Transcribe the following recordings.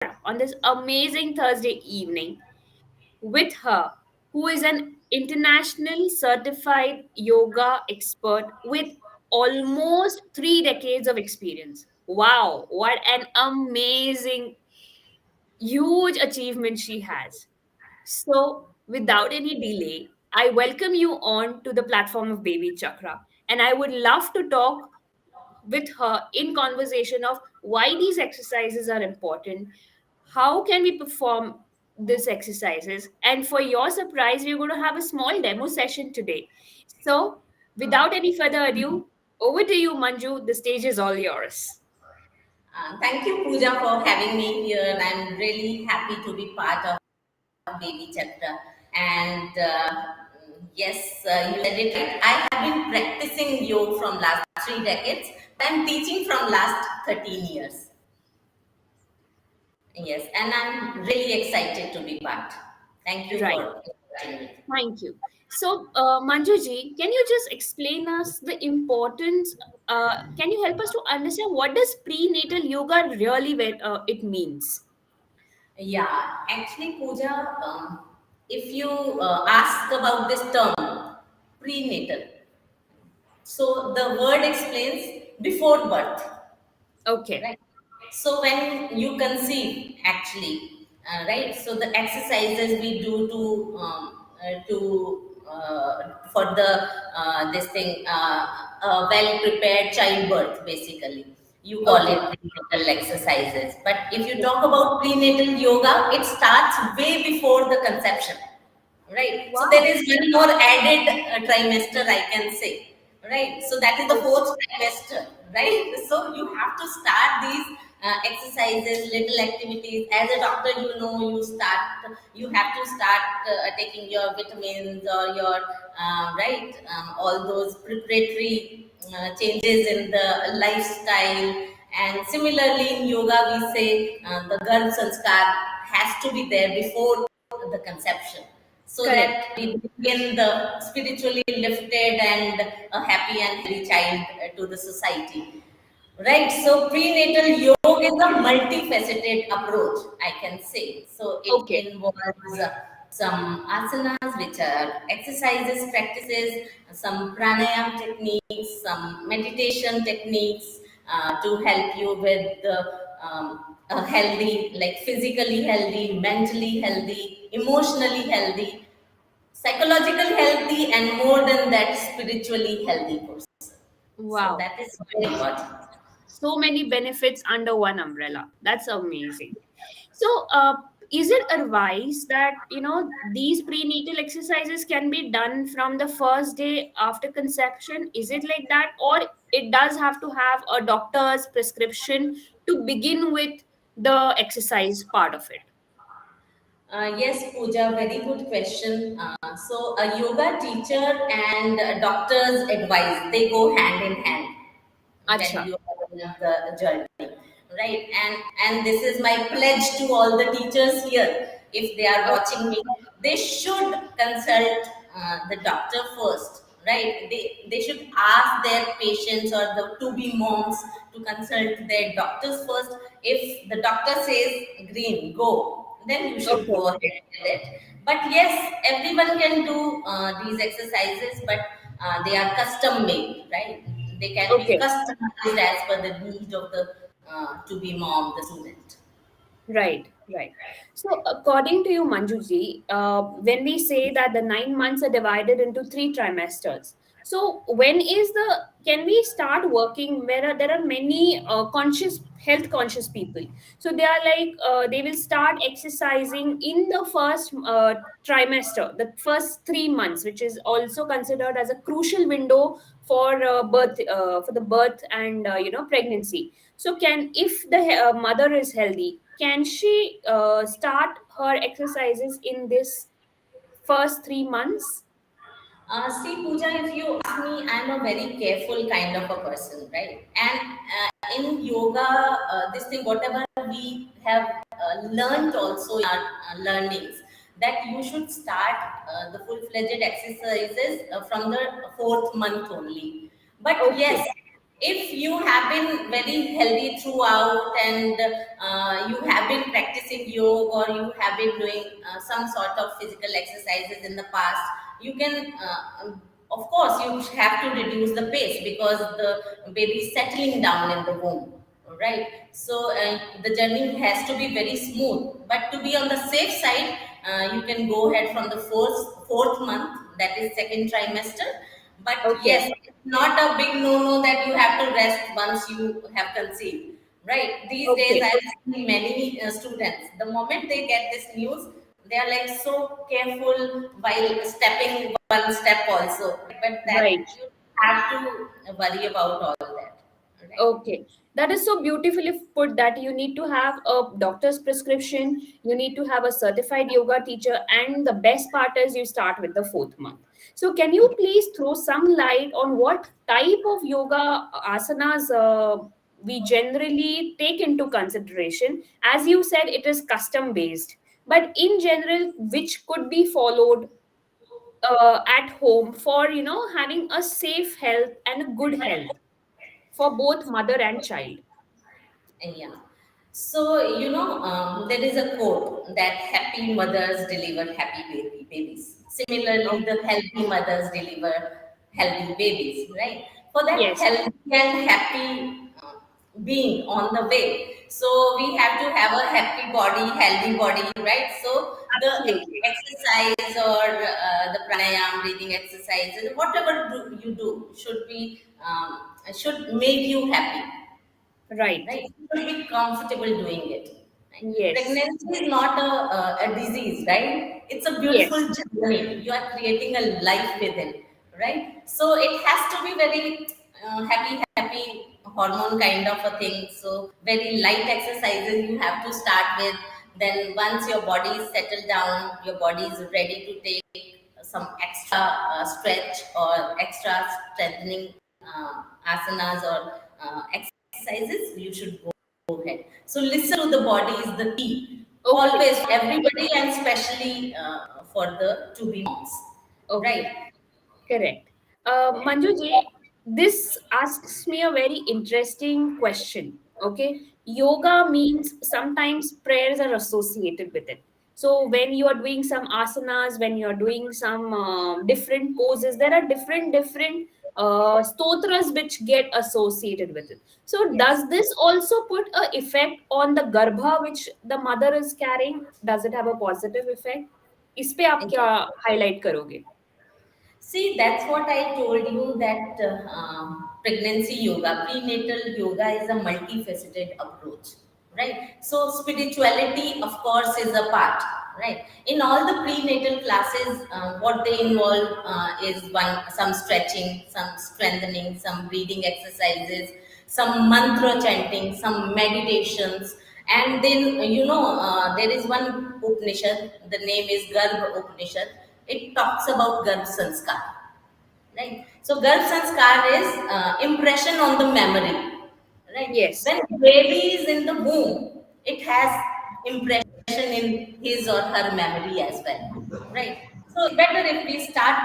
on this amazing Thursday evening with her, who is an international certified yoga expert with almost 3 decades of experience. Wow, what an amazing, huge achievement she has. So, without any delay, I welcome you on to the platform of Baby Chakra, and I would love to talk with her in conversation of why these exercises are important, how can we perform these exercises, and for your surprise, we're going to have a small demo session today. So, without any further ado, over to you, Manju. The stage is all yours. Thank you, Pooja, for having me here. I'm really happy to be part of Baby Chakra. And yes, you said it right. I have been practicing yoga from last 3 decades. I'm teaching from last 13 years. Yes, and I'm really excited to be part. Thank you Right. for inviting me. Thank you. So, Manjuji, can you just explain us the importance? Can you help us to understand what does prenatal yoga really it means? Yeah, actually, Pooja, if you ask about this term, prenatal, so the word explains before birth. Okay. Right. So when you conceive, actually, right. So the exercises we do for the this thing well prepared childbirth, basically. You call it Okay. prenatal exercises. But if you talk about prenatal yoga, it starts way before the conception. Right. So there Wow. is one more added trimester, I can say. Right. So that is the Okay. fourth trimester. Right. So you have to start these exercises, little activities. As a doctor, you have to start taking your vitamins or your, right, all those preparatory changes in the lifestyle. And similarly, in yoga, we say the Garb Sanskar has to be there before the conception so Correct. that we begin the spiritually lifted and a happy and healthy child to the society. Right, so prenatal yoga is a multifaceted approach, I can say. So it Okay. involves some asanas, which are exercises, practices, some pranayam techniques, some meditation techniques to help you with a healthy, like physically healthy, mentally healthy, emotionally healthy, psychologically healthy, and more than that, spiritually healthy person. So Wow. that is very important. So many benefits under one umbrella. That's amazing. So, is it advised that these prenatal exercises can be done from the first day after conception? Is it like that, or it does have to have a doctor's prescription to begin with the exercise part of it? Yes, Pooja, very good question. So, a yoga teacher and a doctor's advice, they go hand in hand when Acha. you are in the journey, right? And this is my pledge to all the teachers here. If they are Okay. watching me, they should consult the doctor first, right? They should ask their patients or the to be moms to consult their doctors first. If the doctor says green, go, then you should Okay. go ahead with it. But yes, everyone can do these exercises, but they are custom made, right? They can be Okay. customized as per the need of the to be mom, the student. Right, right. So, according to you, Manjuji, when we say that the 9 months are divided into 3 trimesters, so when is can we start working where there are many health conscious people? So, they are like, they will start exercising in the first trimester, the first 3 months, which is also considered as a crucial window for for the birth and, pregnancy. So, can if the mother is healthy, can she start her exercises in this first 3 months? See, Pooja, if you ask me, I'm a very careful kind of a person, right? And in yoga, this thing, whatever we have learned also in our learnings, that you should start the full-fledged exercises from the fourth month only. But Okay. yes, If you have been very healthy throughout, and you have been practicing yoga, or you have been doing some sort of physical exercises in the past, you can of course you have to reduce the pace, because the baby is settling down in the womb, right? So the journey has to be very smooth, but to be on the safe side, you can go ahead from the fourth month, that is second trimester. But Okay. yes, it's not a big no-no that you have to rest once you have conceived, right? These days, Okay. I've seen many students. The moment they get this news, they are like so careful while stepping one step also. But that Right. you have to worry about all that, right? Okay, that is so beautifully put that you need to have a doctor's prescription, you need to have a certified yoga teacher, and the best part is you start with the fourth month. So, can you please throw some light on what type of yoga asanas we generally take into consideration? As you said, it is custom based, but in general, which could be followed at home for having a safe health and a good health for both mother and child. Yeah. So, there is a quote that happy mothers deliver happy babies. Similarly, Okay. the healthy mothers deliver healthy babies, right? For that Yes, healthy and happy being on the way. So, we have to have a happy body, healthy body, right? So, the absolutely. exercise, or the pranayam, breathing exercises, whatever you do, should make you happy, Right. right? You should be comfortable doing it. Right? Yes. Pregnancy is not a disease, right? It's a beautiful Yes. journey. You are creating a life within, right? So it has to be very happy hormone kind of a thing. So very light exercises you have to start with. Then once your body is settled down, your body is ready to take some extra stretch or extra strengthening asanas or exercises, you should go ahead. So listen to the body is the key. Okay. Always, for everybody, and especially for the to be moms, Okay. right? Correct. Manju ji, this asks me a very interesting question. Okay. Yoga means sometimes prayers are associated with it. So when you are doing some asanas, when you are doing some different poses, there are different stotras which get associated with it. So Yes. does this also put a effect on the garbha which the mother is carrying? Does it have a positive effect? इस पे आप क्या highlight करोगे? See, that's what I told you, that pregnancy yoga, prenatal yoga is a multifaceted approach, right? So, spirituality, of course, is a part, right? In all the prenatal classes, what they involve is some stretching, some strengthening, some breathing exercises, some mantra chanting, some meditations, and then there is one Upanishad. The name is Garbh Upanishad. It talks about Garbh Sanskar, right? So Garbh Sanskar is impression on the memory, right? Yes. When baby is in the womb, it has impression in his or her memory as well, right? So it's better if we start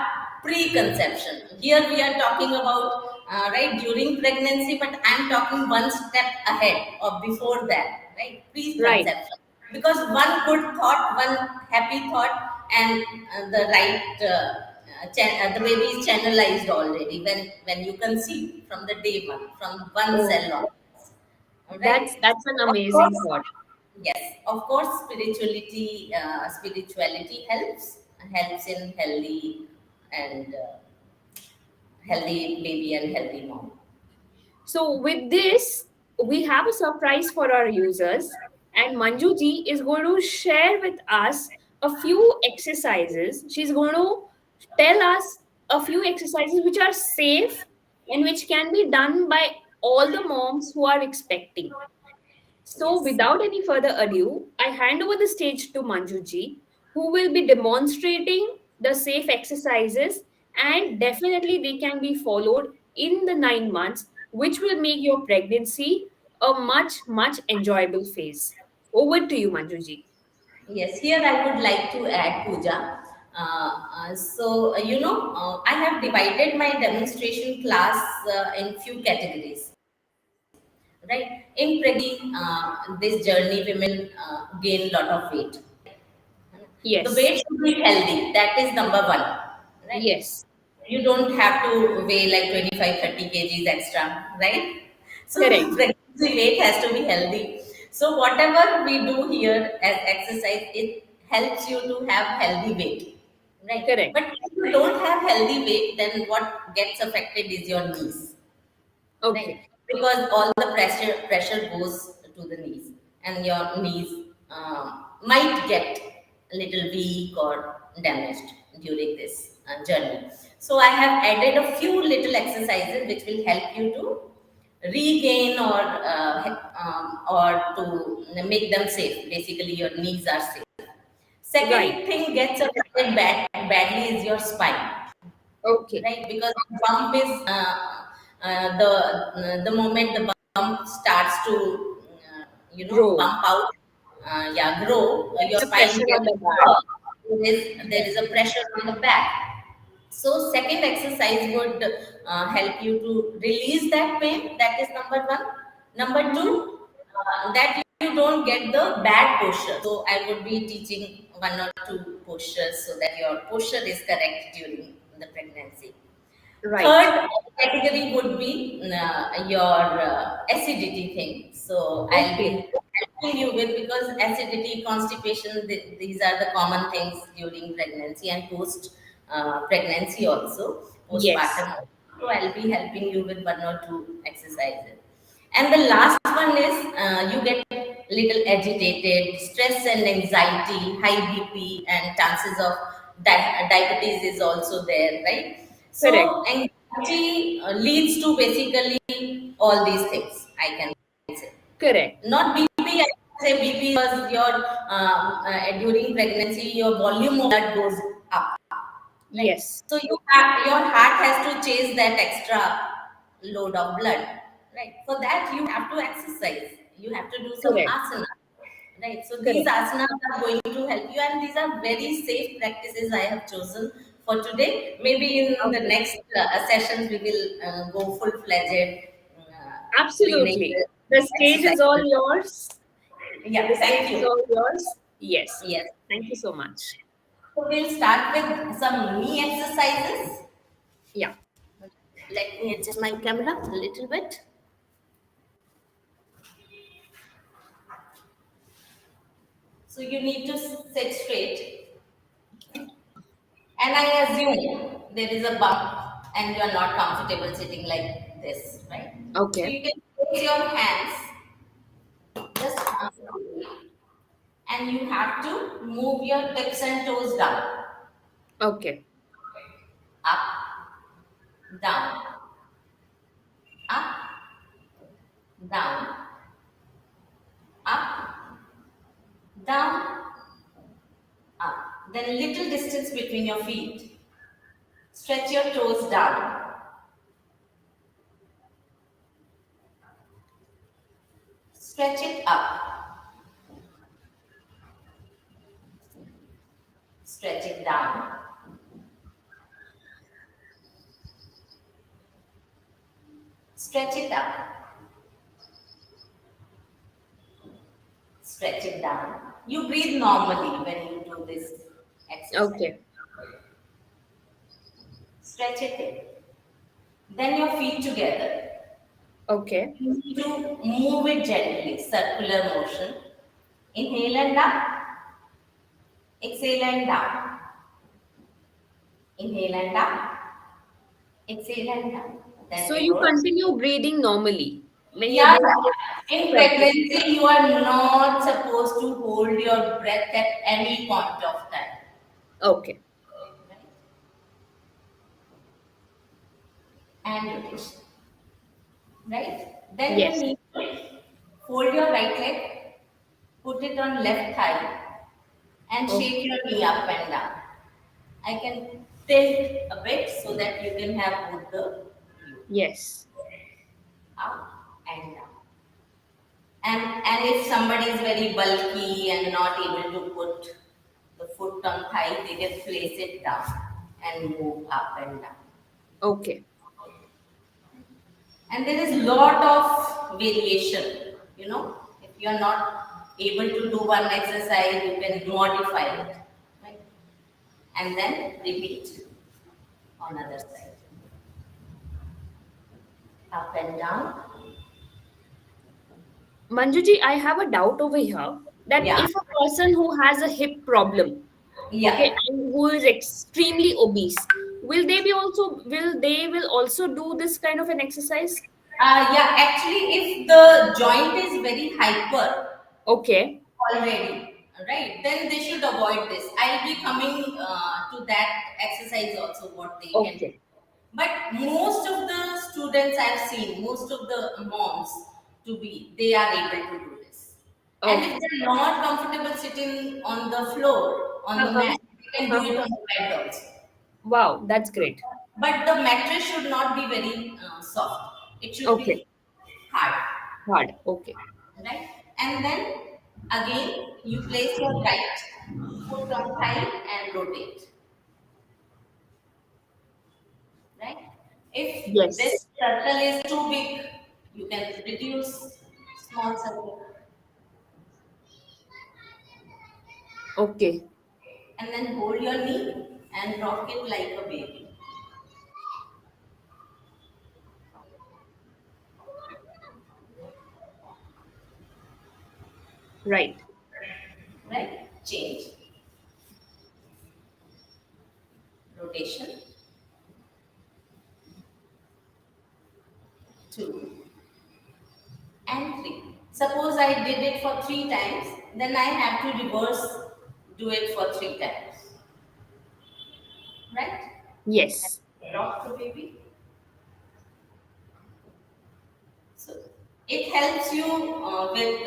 pre-conception. Here we are talking about right during pregnancy, but I'm talking one step ahead or before that, right? Right. Pre-conception, because one good thought, one happy thought, and the right the baby is channelized already when you conceive from the day one, from one cell Okay. on. All That's right. that's an Of amazing course, thought. yes. Of course, spirituality helps in and healthy baby and healthy mom. So with this, we have a surprise for our users, and Manju ji is going to share with us a few exercises. She's going to tell us a few exercises which are safe and which can be done by all the moms who are expecting. So, Yes. without any further ado, I hand over the stage to Manjuji, who will be demonstrating the safe exercises, and definitely they can be followed in the 9 months, which will make your pregnancy a much enjoyable phase. Over to you, Manjuji. Yes, here I would like to add, Pooja. I have divided my demonstration class in few categories. right? In pregnancy, this journey, women gain lot of weight. The Yes. weight should be healthy. That is number one, right? Yes. You don't have to weigh like 25, 30 kgs extra, right? So Correct. pregnancy weight has to be healthy. So whatever we do here as exercise, it helps you to have healthy weight, right? Correct. But if you don't have healthy weight, then what gets affected is your knees, right? Okay. Because all the pressure goes to the knees, and your knees might get a little weak or damaged during this journey. So I have added a few little exercises which will help you to regain or to make them safe. Basically your knees are safe. Right. Second thing gets affected badly is your spine, Okay. right? Because bump is the moment the bump starts to Grow. pump out, grow, your The spine pressure on gets the back. there is a pressure on the back. So second exercise would help you to release that pain. That is number one. Number Mm-hmm. two, that you don't get the bad posture. So I would be teaching one or two postures so that your posture is correct during the pregnancy. Right. Third category would be your acidity thing. So I'll Okay. be helping you with, because acidity, constipation, these are the common things during pregnancy and post pregnancy also, Yes. postpartum. So I'll be helping you with one or two exercises. And the last one is you get little agitated, stress and anxiety, high BP, and chances of diabetes is also there, right? Correct. So anxiety leads to basically all these things, I can say. Correct. Not BP, I can say BP was your during pregnancy, your volume of blood goes up, right? Yes. So your heart has to chase that extra load of blood, right? For that you have to exercise, you have to do some Correct. asana, right? So these Correct. asanas are going to help you, and these are very safe practices I have chosen for today. Maybe in the Okay. next sessions we will go full-fledged Absolutely. prenatal The stage is all exercises. yours. The Yeah, stage thank is you. all yours. Yes. Yes. Thank you so much. So we'll start with some knee exercises. Yeah. Let me adjust my camera a little bit. So you need to sit straight. And I assume there is a bump and you are not comfortable sitting like this, right? So Okay. you can place your hands just and you have to move your tips and toes down, Okay. up, down, up, down, up, down, up. Then little distance between your feet. Stretch your toes down. Stretch it up. Stretch it down. Stretch it up. Stretch it down. You breathe normally when you do this exercise. Okay. Stretch it in. Then your feet together. Okay. You need to move it gently, circular motion. Inhale and up. Exhale and down. Inhale and up. Exhale and down. Then So you reverse. continue breathing normally when you're Yeah, doing this in practice. pregnancy, you are not supposed to hold your breath at any point of time. Okay. And rotation. Right? Then you Yes. need to fold your right leg, put it on left thigh, and Oh, shake your knee up and down. I can tilt a bit so that you can have both the view, yes. up and down. And if somebody is very bulky and not able to put the foot on thigh, they can place it down and move up and down. Okay. And there is lot of variation, if you are not able to do one exercise, you can modify it, right? And then repeat on other side, up and down. Manjuji, I have a doubt over here that Yeah, if a person who has a hip problem, okay, yeah. and who is extremely obese, will also do this kind of an exercise? Yeah, actually, if the joint is very hyper Okay, already, right, then they should avoid this. I'll be coming to that exercise also, what they can do. okay, But most of the students I've seen, most of the moms to be, they are able to do this. And if okay. they're not comfortable sitting on the floor, on the Uh-huh. mat, they can do Uh-huh. it on the bed also. Wow, that's great. But the mattress should not be very soft. It should Okay, be hard, hard. Okay, right? And then again, you place your right foot on thigh and rotate, right? If this yes. circle is too big, you can reduce small circle Okay, and then hold your knee and rock it like a baby, right. right? Change, rotation, two and three. Suppose I did it for 3 times, then I have to reverse, do it for 3 times, right? Yes. Rock the baby. So it helps you with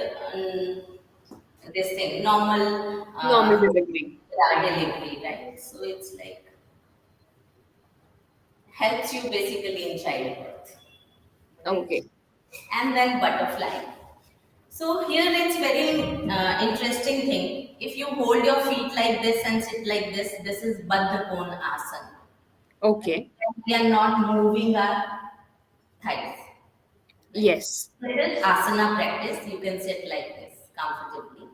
this thing, normal Normal delivery. delivery, right? So it's like helps you basically in childbirth, right? Okay, And then butterfly. So here it's very interesting thing. If you hold your feet like this and sit like this is Baddha Kona Asana. okay. We are not moving our thighs, right? Yes. This is asana practice. You can sit like this comfortably.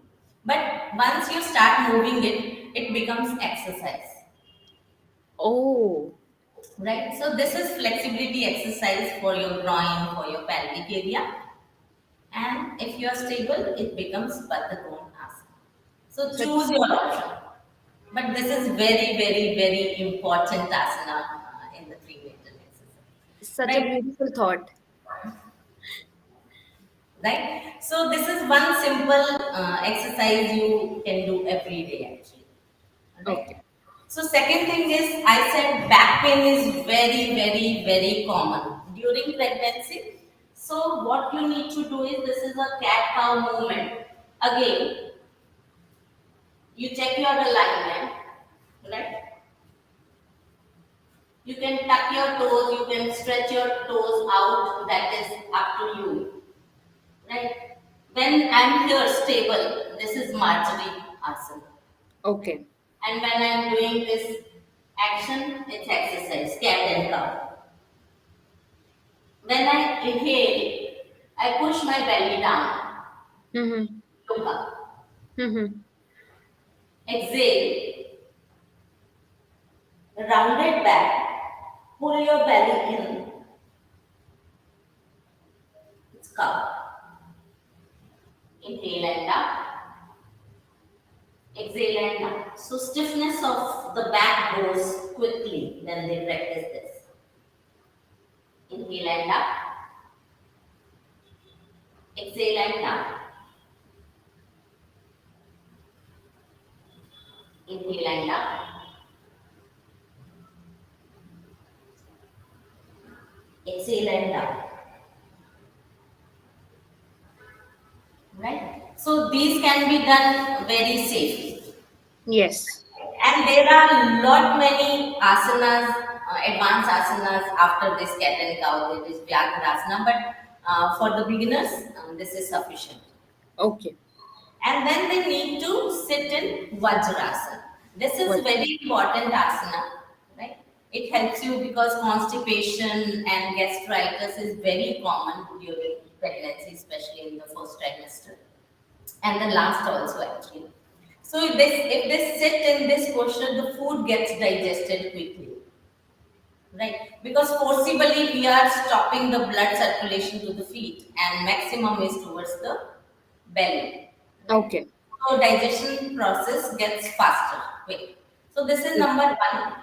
But once you start moving it, it becomes exercise, Oh, right? So this is flexibility exercise for your groin, for your pelvic area. And if you are stable, it becomes Baddha Kona Asana. So choose such your option. But this is very, very, very important asana in the prenatal exercise, such a right? beautiful thought. Right. So this is one simple exercise you can do every day, actually. Okay. Right. So second thing is, I said back pain is very, very, very common during pregnancy. So what you need to do is, this is a cat cow movement. Again, you check your alignment, right? You can tuck your toes, you can stretch your toes out, that is up to you, right? When I'm here stable, this is Marjorie asana. Okay. And when I'm doing this action, it's exercise, cat and cow. When I inhale, I push my belly down, Mm-hmm. yoga. Mm-hmm. Exhale, rounded back, pull your belly in, it's cow. Inhale and up, exhale and up. So stiffness of the back goes quickly when they practice this. Inhale and up, exhale and up. Inhale and up, exhale and up. Right? So these can be done very safely. Yes. And there are lot many asanas, advanced asanas after this cat and cow. There is Vajrasana, but for the beginners, this is sufficient. Okay. And then they need to sit in Vajrasana. This is What? very important asana, right? It helps you because constipation and gastritis is very common during pregnancy, especially in the first trimester and the last also actually. So if they sit in this posture, the food gets digested quickly, right? Because forcibly we are stopping the blood circulation to the feet, and maximum is towards the belly, right? Okay. So digestion process gets faster, quick. So this is number one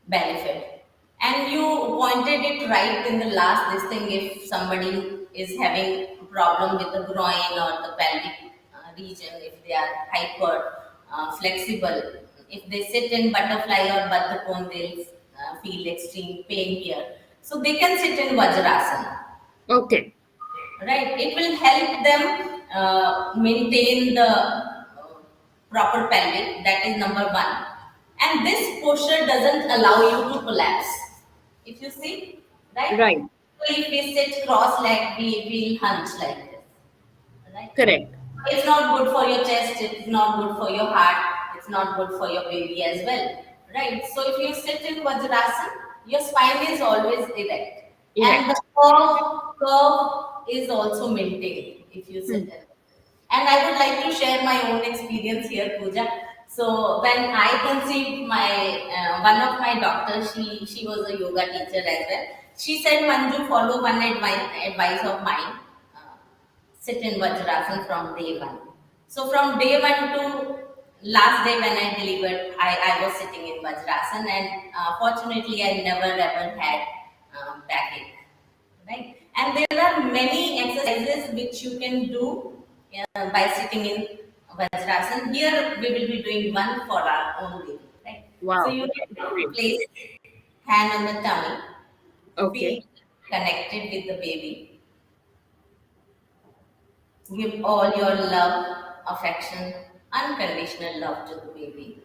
benefit. And you pointed it right in the last this thing, if somebody is having a problem with the groin or the pelvic region, if they are hyper flexible, if they sit in butterfly or baddha, they'll feel extreme pain here. So they can sit in Vajrasana, Okay. right? It will help them maintain the proper pelvic. That is number one. And this posture doesn't allow you to collapse, if you see, right? Right. So if we sit cross leg, we will hunch like this, right? Correct. It's not good for your chest, it's not good for your heart, it's not good for your baby as well, right? So if you sit in Vajrasana, your spine is always erect, and the Erect. curve is also maintained if you sit Hmm. in. And I would like to share my own experience here, Pooja. So when I conceived my one of my doctors, she was a yoga teacher as well. She said, Manju, follow one advice of mine. Uh, Sit in Vajrasana from day one. So from day one to last day when I delivered, I was sitting in Vajrasana, and fortunately I never ever had backache, right? And there are many exercises which you can do by sitting in Vajrasana. Here we will be doing one for our own baby, right? So Wow. you need to Great. place hand on the tummy, feel Okay. connected with the baby, give all your love, affection, unconditional love to the baby.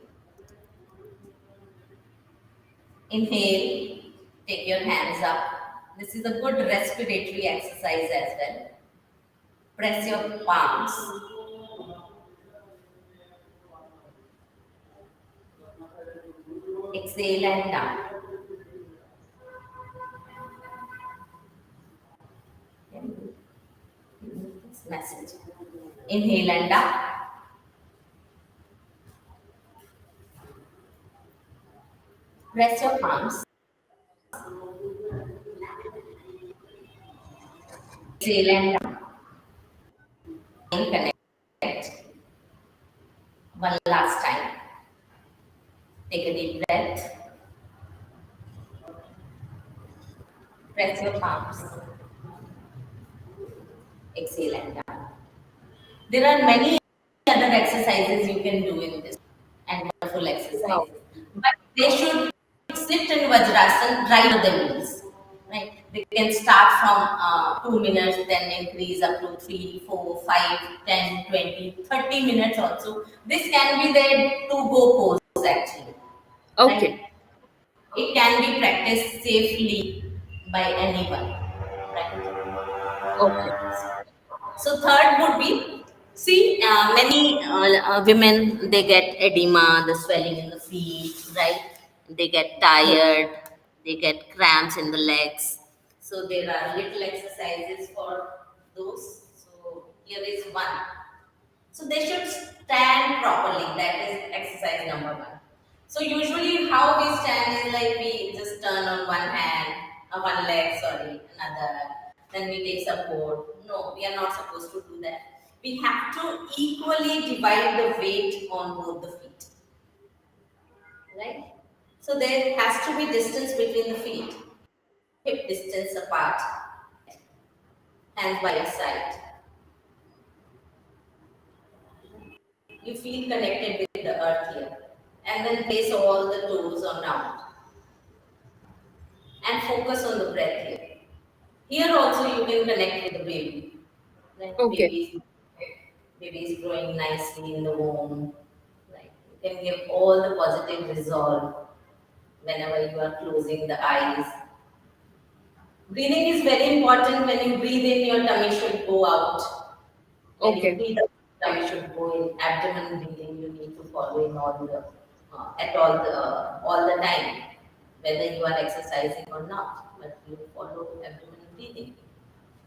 Inhale, take your hands up. This is a good respiratory exercise as well. Press your palms. Exhale and down. This message. Inhale and down. Press your palms. Exhale and down. Connect. One last time. Take a deep breath. Press your palms. Exhale and down. There are many other exercises you can do in this, and wonderful Wow. exercises. But they should sit in Vajrasana right of the meals. Right? They can start from 2 minutes, then increase up to 3, 4, 5, 10, 20, 30 minutes also. This can be their to go pose actually. Okay. Right? It can be practiced safely by anyone. Right? Okay. So third would be, see, many women, they get edema, the swelling in the feet, right? They get tired, they get cramps in the legs. So there are little exercises for those. So here is one. So they should stand properly. That is exercise number one. So usually how we stand is like we just turn on one hand, one leg, sorry, another. Then we take support. No, we are not supposed to do that. We have to equally divide the weight on both the feet, right? So there has to be distance between the feet, hip distance apart, hands by your side. You feel connected with the earth here. And then place all the toes on down and focus on the breath here. Here also you can connect with the baby. Like Okay. baby is growing nicely in the womb. Like you can give all the positive resolve whenever you are closing the eyes. Breathing is very important. When you breathe in, your tummy should go out. When you Okay. breathe out, tummy should go in. Abdomen breathing you need to follow in all the at all the time. whether you are exercising or not, but you follow abdomen breathing.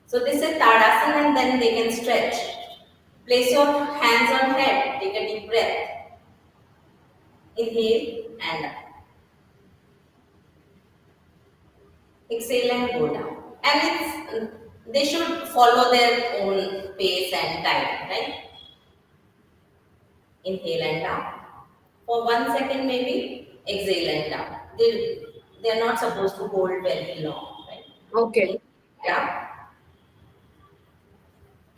So this is Tadasana, and then they can stretch. Place your hands on head, take a deep breath. Inhale and up. Exhale and go down. And they should follow their own pace and time, right? Inhale and down. For 1 second maybe, exhale and down. They are not supposed to hold very long, right? Okay. Inhale down,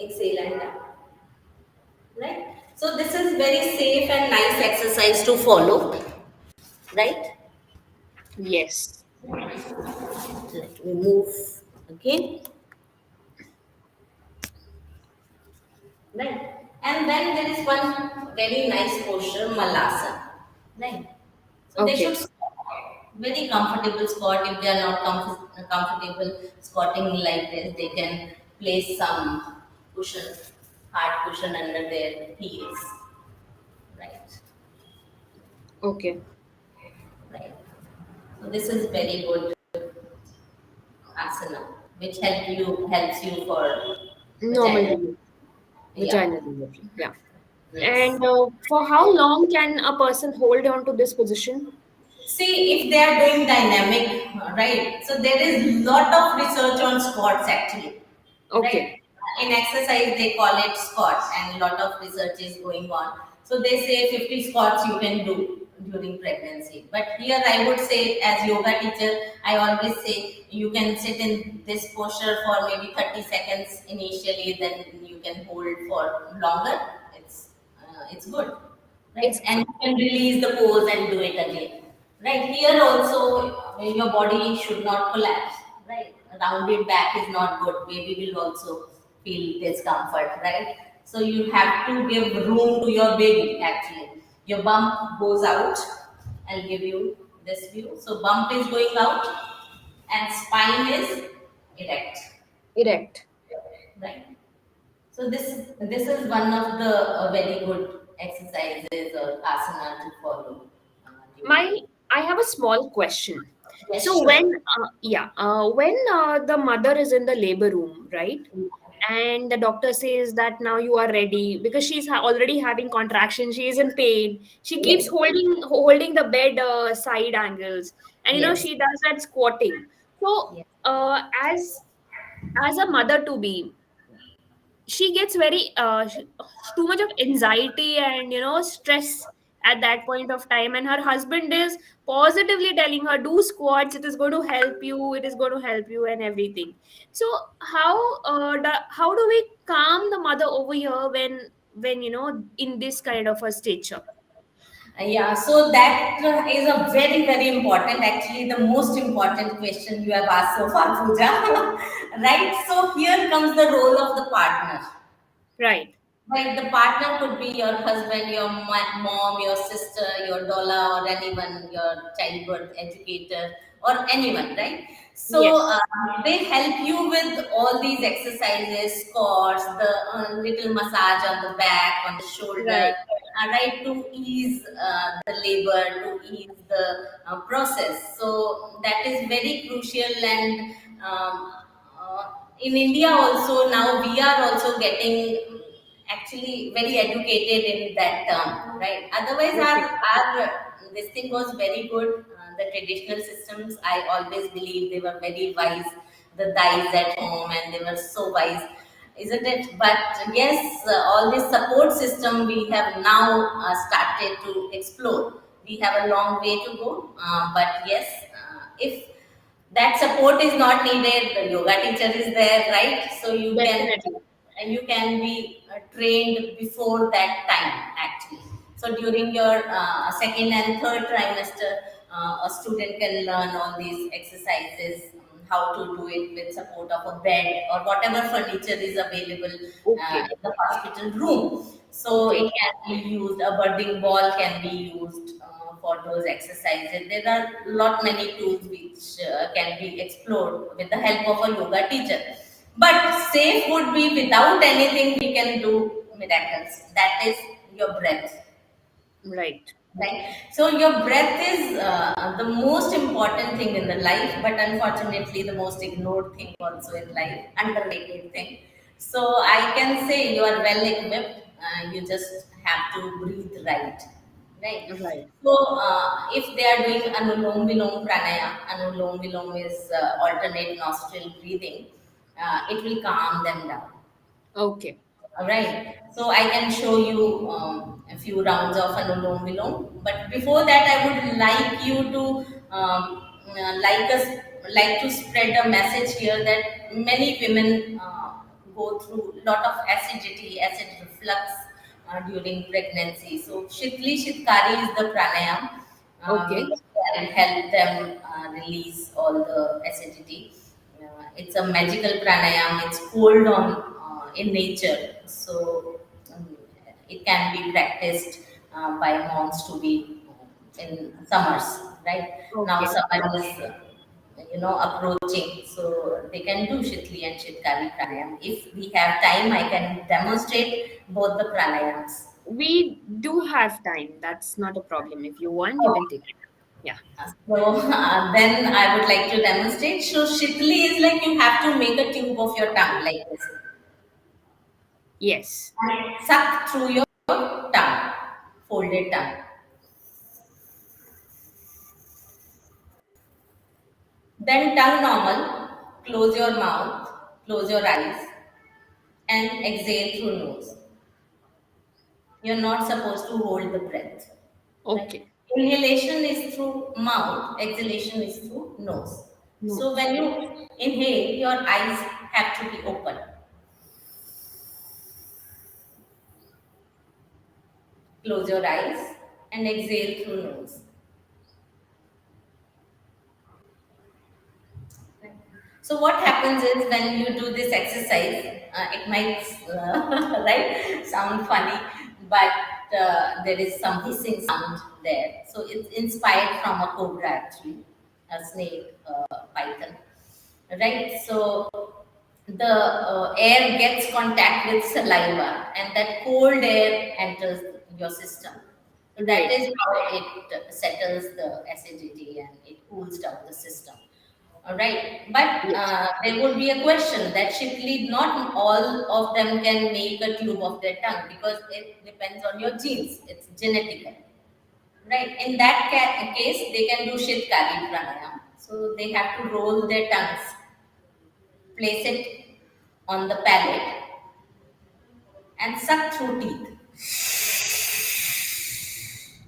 exhale and down, right? So this is very safe and nice exercise to follow, right? Yes. Let me move again, right? And then there is one very nice posture, Malasana, right? So they should Okay. squat. Very comfortable squat. If they are not comfortable squatting like this, they can place some cushion, hard cushion under their heels, right? Okay. Right. So this is very good asana, which helps you for Normal vagina. delivery. Yeah. Vaginal delivery. Yeah. Yes. And for how long can a person hold on to this position? See, if they are doing dynamic, right? So there is lot of research on squats actually, Okay. right? In exercise, they call it squats, and lot of research is going on. So they say 50 squats you can do during pregnancy. But here I would say, as yoga teacher, I always say you can sit in this posture for maybe 30 seconds initially, then you can hold for longer. It's good, right? It's And you can release the pose and do it again, right? Here also, your body should not collapse, right? A rounded back is not good. Baby will also feel discomfort, right? So you have to give room to your baby. Actually, your bump goes out. I'll give you this view. So bump is going out, and spine is erect, erect. right? So this is one of the very good exercises or asana to follow during. My I have a small question. Yes, So sure. when the mother is in the labor room, right? And the doctor says that now you are ready because she's already having contraction, she is in pain, she keeps Yes, holding the bed side angles, and yes, she does that squatting. So yes. as a mother to be, she gets very too much of anxiety and stress at that point of time, and her husband is positively telling her, do squats, it is going to help you, it is going to help you and everything. So how do we calm the mother over here when in this kind of a stature? Yeah, so that is a very, very important, actually, the most important question you have asked so far, Pooja. Right? So here comes the role of the partner. Right. Right, the partner could be your husband, your mom, your sister, your doula, or anyone, your childbirth educator, or anyone, right? So Yes. they help you with all these exercises, squats, the little massage on the back, on the shoulder, Right. right, to ease the labor, to ease the process. So that is very crucial, and in India also now we are also getting actually very educated in that term, right? Otherwise, Okay. our this thing was very good. The traditional systems, I always believe they were very wise. The guys at home, and they were so wise, isn't it? But yes, all this support system we have now started to explore. We have a long way to go, but yes, if that support is not needed, the yoga teacher is there, right? So Definitely. you can be trained before that time actually. So during your second and third trimester, a student can learn all these exercises, how to do it with support of a bed or whatever furniture is available Okay. in the hospital room. So it Okay. can be used, a birthing ball can be used for those exercises. There are lot many tools which can be explored with the help of a yoga teacher. But safe would be without anything we can do miracles. That is your breath. Right. Right. So your breath is the most important thing in the life, but unfortunately, the most ignored thing also in life, underrated thing. So I can say you are well equipped. You just have to breathe right. Right. Right. So if they are doing anulom vilom pranayam, anulom vilom is alternate nostril breathing. It will calm them down. Okay. All right. So I can show you a few rounds of Anulom Vilom. But before that, I would like you to like us like to spread a message here that many women go through lot of acidity, acid reflux during pregnancy. So Shitli Shitkari is the pranayam Okay. which can help them release all the acidity. It's a magical pranayam. It's cold on in nature, so it can be practiced by moms to be in summers. Right now, Okay. summer is approaching, so they can do Shitli and Shitkari pranayam. If we have time, I can demonstrate both the pranayams. We do have time. That's not a problem. If you want, you can take it. Yeah. So then I would like to demonstrate. So Shitli is like you have to make a tube of your tongue like this Yes. and suck through your tongue, folded tongue. Then tongue normal, close your mouth, close your eyes, and exhale through nose. You're not supposed to hold the breath. Right? Okay. Inhalation is through mouth, exhalation is through nose. So Notes. when you inhale, your eyes have to be open. Close your eyes and exhale through nose. So what happens is when you do this exercise, it might right sound funny, but there is some hissing sound there. So it's inspired from a cobra actually, a snake, python, right? So the air gets contact with saliva, and that cold air enters your system. So that Right. is how it settles the acidity and it cools down the system. All right, but Yes. there would be a question that Shipli, not all of them can make a tube of their tongue because it depends on your genes. It's genetical, right? In that case, they can do Shitkari pranayam. So they have to roll their tongues, place it on the palate, and suck through teeth.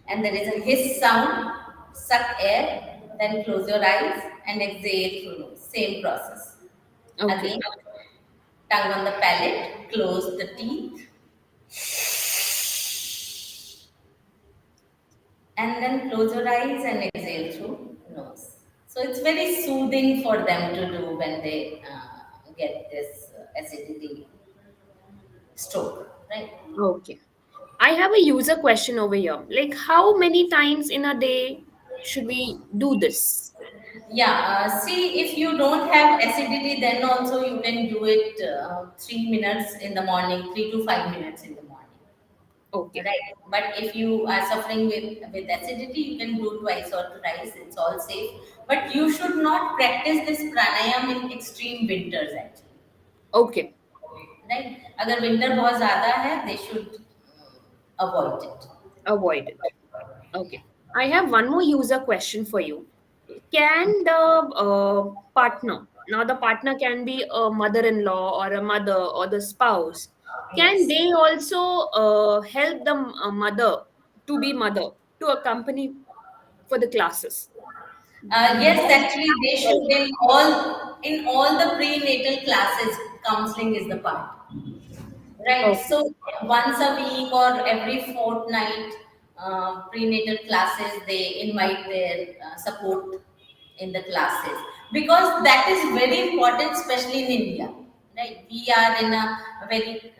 And there is a hiss sound, suck air, then close your eyes and exhale through nose. Same process. Okay. Again, tongue on the palate, close the teeth, and then close your eyes and exhale through nose. So it's very soothing for them to do when they get this acidity stroke, right? Okay. I have a user question over here. Like, how many times in a day should we do this? Yeah, see, if you don't have acidity, then also you can do it 3 minutes in the morning, 3 to 5 minutes in the morning. Okay. Right. But if you are suffering with acidity, you can do twice or thrice. It's all safe. But you should not practice this pranayam in extreme winters actually. Okay. Right. अगर winter बहुत ज़्यादा है, they should avoid it. Avoid it. Okay. I have one more user question for you. Can the partner, now the partner can be a mother-in-law or a mother or the spouse, can Yes. they also help the mother to be mother to accompany for the classes? Yes, Does actually, they that should help? in all the prenatal classes. Counseling is the part. Right. Okay. So once a week or every fortnight, prenatal classes, they invite their support in the classes because that is very important, especially in India. Right. We are in a very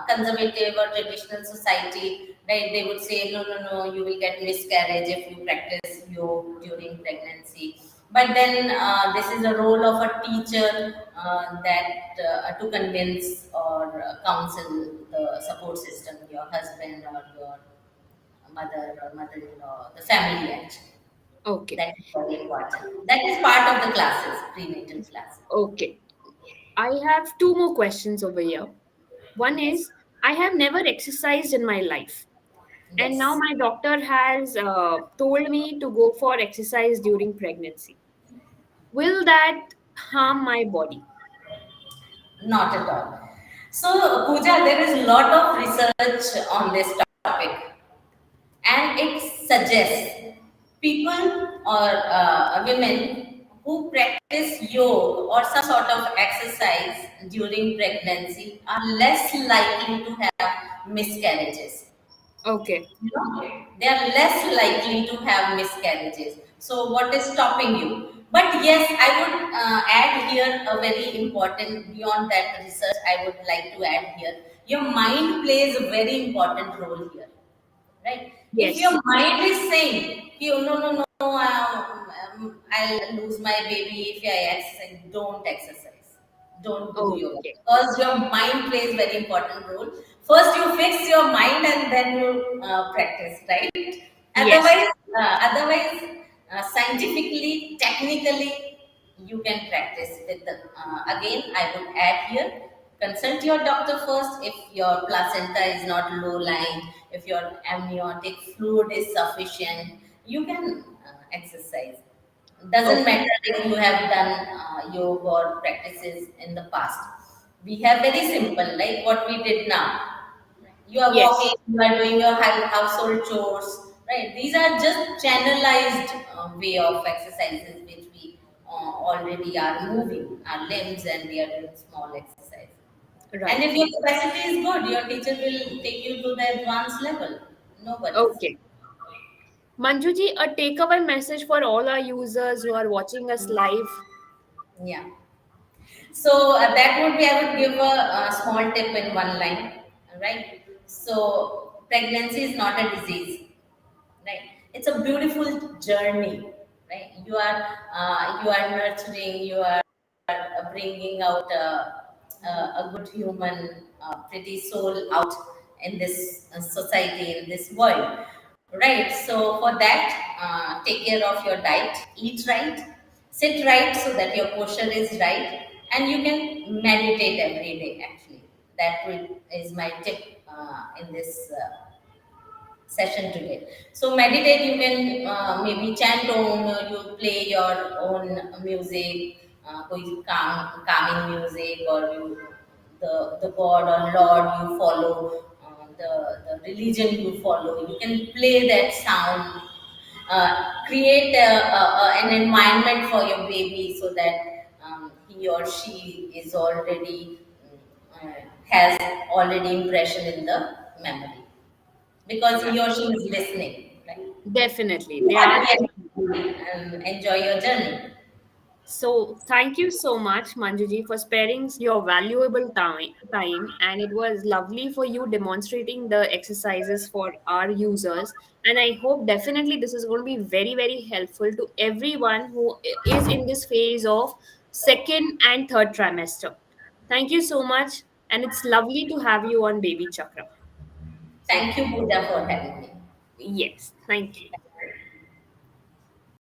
conservative or traditional society. Right. They would say, no, no, no, you will get miscarriage if you practice yoga during pregnancy. But then this is a role of a teacher that to convince or counsel the support system, your husband or your mother or mother-in-law, the family actually. Okay. That is very important. That is part of the classes, prenatal classes. Okay. I have two more questions over here. One Yes, is, I have never exercised in my life, and now yes, my doctor has told me to go for exercise during pregnancy. Will that harm my body? not at all. So, Pooja, there is a lot of research on this topic, and it suggests people or women who practice yoga or some sort of exercise during pregnancy are less likely to have miscarriages. Okay. They are less likely to have miscarriages. So, what is stopping you? But yes, I would add here a very important, beyond that research, I would like to add here your mind plays a very important role here, right? If your Yes. mind is saying, you no, no, no, I'll lose my baby if I exercise, don't exercise, don't do yoga, Okay. because your mind plays very important role. First you fix your mind and then you practice, right? Yes. Otherwise scientifically, technically, you can practice with the again I would add here, consult your doctor first. If your placenta is not low lying, if your amniotic fluid is sufficient, you can exercise. Doesn't Okay. matter if you have done yoga or practices in the past. We have very simple, like what we did now. You are walking, Yes. you are doing your household chores, right? These are just channelized way of exercises which we already are moving our limbs and we are doing small exercise. And Right. if your capacity is good, your teacher will take you to the advanced level. No worries. Okay. Manjuji, a takeaway message for all our users who are watching us live. Yeah. So that would be, I would give a small tip in one line, right? So pregnancy is not a disease, right? It's a beautiful journey, right? You are nurturing, you are bringing out a good human, pretty soul out in this society, in this world, right? So for that, take care of your diet, eat right, sit right so that your posture is right, and you can meditate every day. Actually, is my tip in this session today. So meditate. You can maybe chant Om. You play your own music, calming music, or you the God or Lord you follow, the religion you follow. You can play that sound. Create an environment for your baby so that he or she is already has already impression in the memory, because he Right. or she is listening, right? Definitely. Be They are happy definitely. and enjoy your journey. So, thank you so much, Manjuji, for sparing your valuable time. And it was lovely for you demonstrating the exercises for our users. And I hope definitely this is going to be very, very helpful to everyone who is in this phase of second and third trimester. Thank you so much. And it's lovely to have you on Baby Chakra. So, Thank you, Pooja, for having me. yes, thank you.